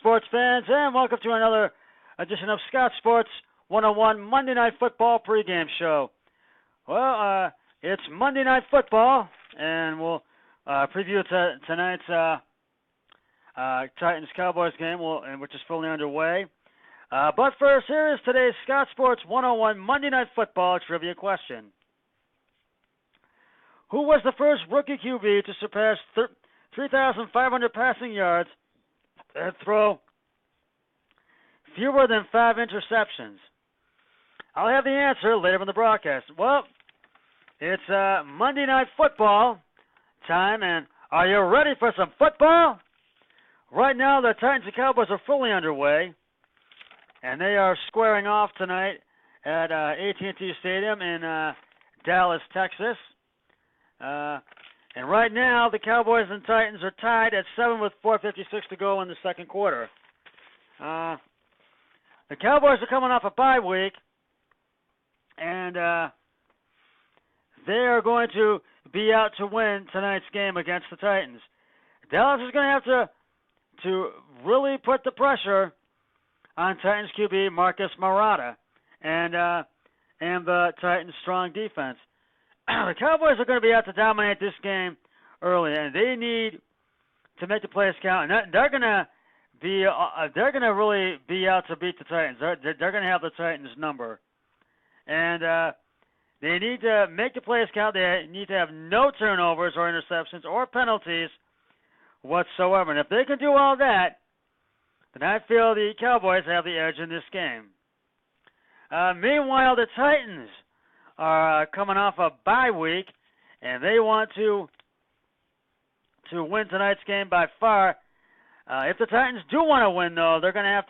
sports fans, and welcome to another edition of Scott Sports 101 Monday Night Football pregame show. Well, it's Monday Night Football, and we'll preview tonight's Titans-Cowboys game, which is fully underway. But first, here is today's Scott Sports 101 Monday Night Football trivia question. Who was the first rookie QB to surpass 3,500 passing yards and throw fewer than 5 interceptions? I'll have the answer later in the broadcast. Well, it's Monday Night Football time, and are you ready for some football? Right now, the Titans and Cowboys are fully underway, and they are squaring off tonight at AT&T Stadium in Dallas, Texas. And right now, the Cowboys and Titans are tied at 7 with 4:56 to go in the second quarter. The Cowboys are coming off a bye week, and they are going to be out to win tonight's game against the Titans. Dallas is going to have to really put the pressure on Titans QB Marcus Mariota and the Titans' strong defense. The Cowboys are going to be out to dominate this game early, and they need to make the plays count. And they're going to really be out to beat the Titans. They're going to have the Titans' number, and they need to make the plays count. They need to have no turnovers or interceptions or penalties whatsoever. And if they can do all that, then I feel the Cowboys have the edge in this game. Meanwhile, the Titans are coming off a bye week, and they want to win tonight's game by far. If the Titans do want to win, though, they're going to have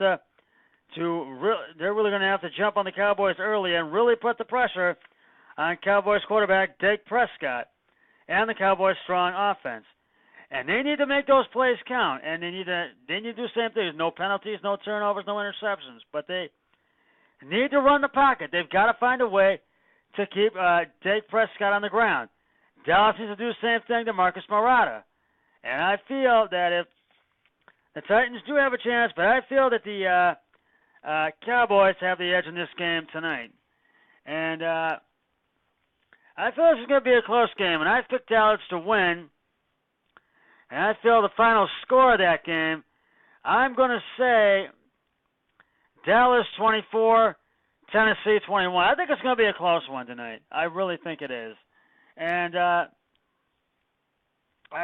they're really going to have to jump on the Cowboys early and really put the pressure on Cowboys quarterback Dak Prescott and the Cowboys' strong offense. And they need to make those plays count, and they need to do the same thing. No penalties, no turnovers, no interceptions. But they need to run the pocket. They've got to find a way to keep Dak Prescott on the ground. Dallas needs to do the same thing to Marcus Mariota. And I feel that if the Titans do have a chance, but I feel that the Cowboys have the edge in this game tonight. And I feel this is going to be a close game, and I picked Dallas to win. And I feel the final score of that game, I'm going to say Dallas 24, Tennessee 21. I think it's going to be a close one tonight. I really think it is. And I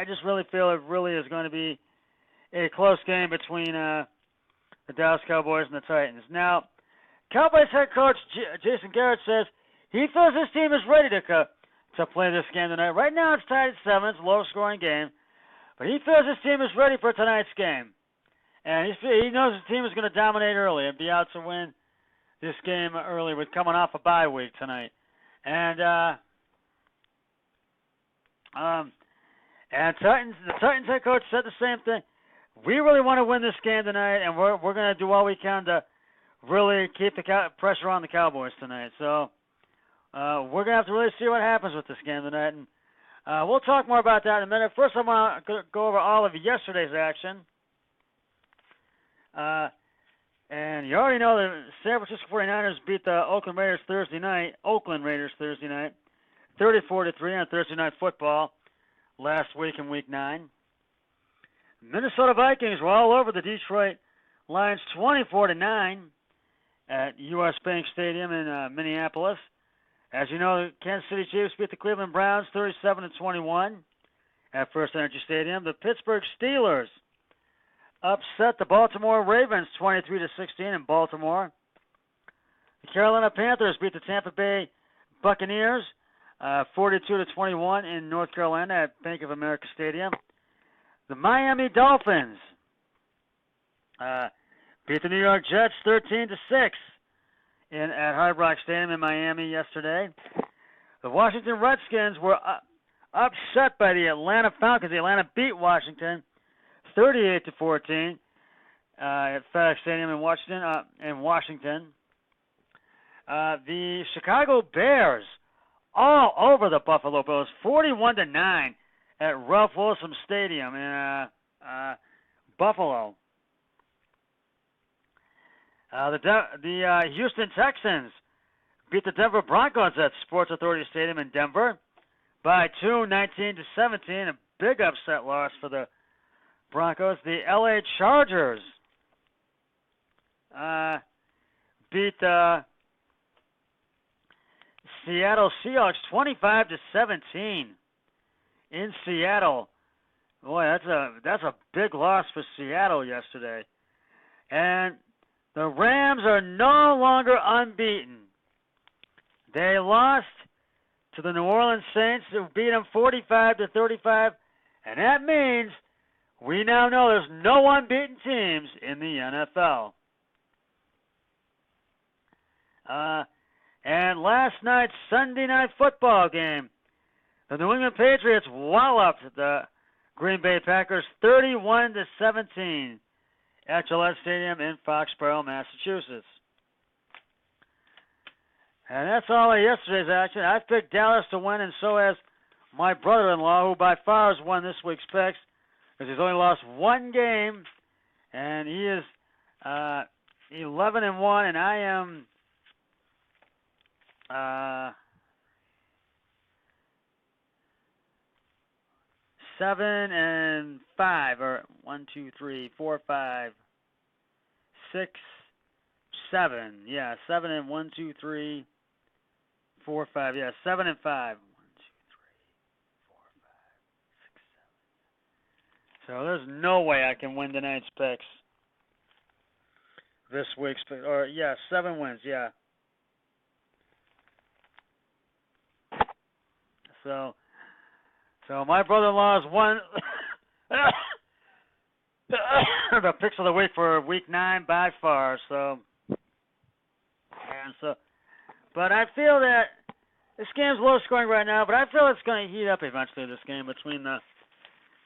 just really feel it really is going to be a close game between the Dallas Cowboys and the Titans. Now, Cowboys head coach Jason Garrett says he feels his team is ready to play this game tonight. Right now it's tied at 7. It's a low-scoring game. But he feels his team is ready for tonight's game. And he knows his team is going to dominate early and be out to win this game early with coming off a bye week tonight. And the Titans head coach said the same thing. We really want to win this game tonight, and we're going to do all we can to really keep the pressure on the Cowboys tonight. So we're going to have to really see what happens with this game tonight. And we'll talk more about that in a minute. First, I want to go over all of yesterday's action. And you already know the San Francisco 49ers beat the Oakland Raiders Thursday night, 34-3 on Thursday Night Football last week in Week 9. Minnesota Vikings were all over the Detroit Lions 24-9 at U.S. Bank Stadium in Minneapolis. As you know, the Kansas City Chiefs beat the Cleveland Browns 37-21 at First Energy Stadium. The Pittsburgh Steelers upset the Baltimore Ravens 23-16 in Baltimore. The Carolina Panthers beat the Tampa Bay Buccaneers 42-21 in North Carolina at Bank of America Stadium. The Miami Dolphins beat the New York Jets 13-6 at Hard Rock Stadium in Miami yesterday. The Washington Redskins were upset by the Atlanta Falcons. The Atlanta beat Washington 38-14 at FedEx Stadium in Washington. The Chicago Bears all over the Buffalo Bills, 41-9 at Ralph Wilson Stadium in Buffalo. The Houston Texans beat the Denver Broncos at Sports Authority Stadium in Denver by 19-17. A big upset loss for the Broncos. The LA Chargers beat the Seattle Seahawks 25-17 in Seattle. Boy, that's a big loss for Seattle yesterday. And the Rams are no longer unbeaten. They lost to the New Orleans Saints, who beat them 45-35, and that means we now know there's no unbeaten teams in the NFL. And last night's Sunday Night Football game, the New England Patriots walloped the Green Bay Packers 31-17 at Gillette Stadium in Foxborough, Massachusetts. And that's all of yesterday's action. I've picked Dallas to win, and so has my brother-in-law, who by far has won this week's picks, because he's only lost one game, and he is 11-1, and I am 7-5, or 1, 2, 3, 4, 5, 6, 7. Yeah, 7 and 1, 2, 3, 4, 5. Yeah, 7-5. 1, 2, 3, 4, 5, 6, 7. So there's no way I can win tonight's picks. This week's pick, or yeah, 7 wins. Yeah. So my brother-in-law has won the picks of the week for week 9 by far. But I feel that this game's low scoring right now, but I feel it's going to heat up eventually, this game between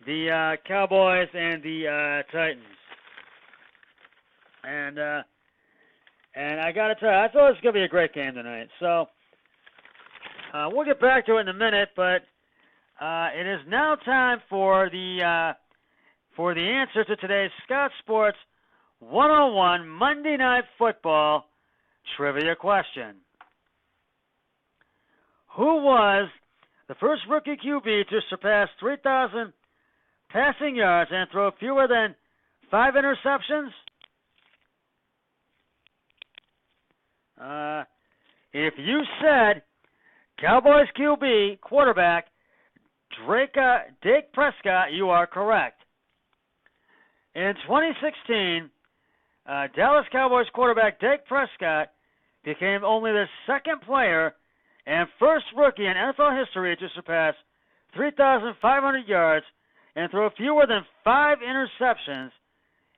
the Cowboys and the Titans. And I got to tell you, I thought it was going to be a great game tonight. So we'll get back to it in a minute, but it is now time for the answer to today's Scott Sports 101 Monday Night Football trivia question. Who was the first rookie QB to surpass 3,000 passing yards and throw fewer than 5 interceptions? If you said Cowboys QB quarterback Dak Prescott, you are correct. In 2016, Dallas Cowboys quarterback Dak Prescott became only the second player and first rookie in NFL history to surpass 3,500 yards and throw fewer than 5 interceptions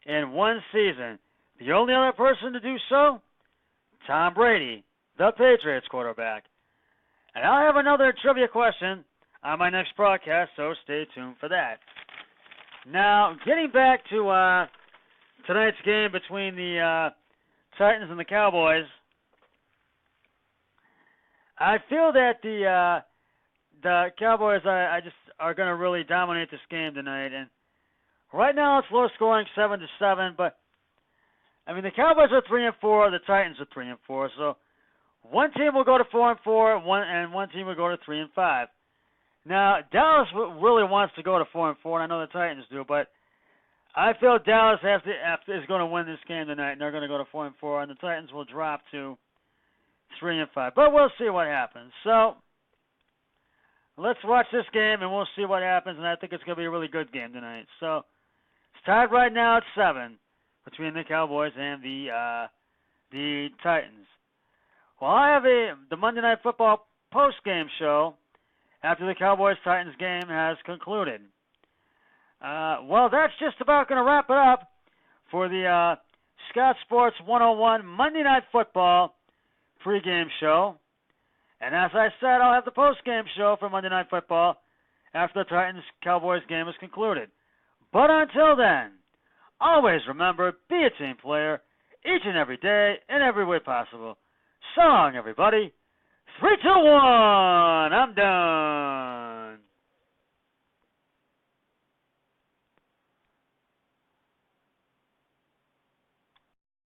in one season. The only other person to do so? Tom Brady, the Patriots quarterback. And I'll have another trivia question on my next broadcast, so stay tuned for that. Now, getting back to tonight's game between the Titans and the Cowboys, I feel that the Cowboys are going to really dominate this game tonight. And right now it's low scoring, 7-7. But I mean, the Cowboys are 3-4, the Titans are 3-4. So one team will go to 4-4, and one team will go to 3-5. Now Dallas really wants to go to 4-4, and I know the Titans do, but I feel Dallas is going to win this game tonight, and they're going to go to 4-4, and the Titans will drop to 3-5. But we'll see what happens. So let's watch this game, and we'll see what happens. And I think it's going to be a really good game tonight. So it's tied right now at 7 between the Cowboys and the Titans. Well, I have the Monday Night Football post-game show after the Cowboys-Titans game has concluded. Well, that's just about going to wrap it up for the Scott Sports 101 Monday Night Football pregame show. And as I said, I'll have the postgame show for Monday Night Football after the Titans-Cowboys game is concluded. But until then, always remember, be a team player each and every day in every way possible. So long, everybody. 3, 2, 1. I'm done.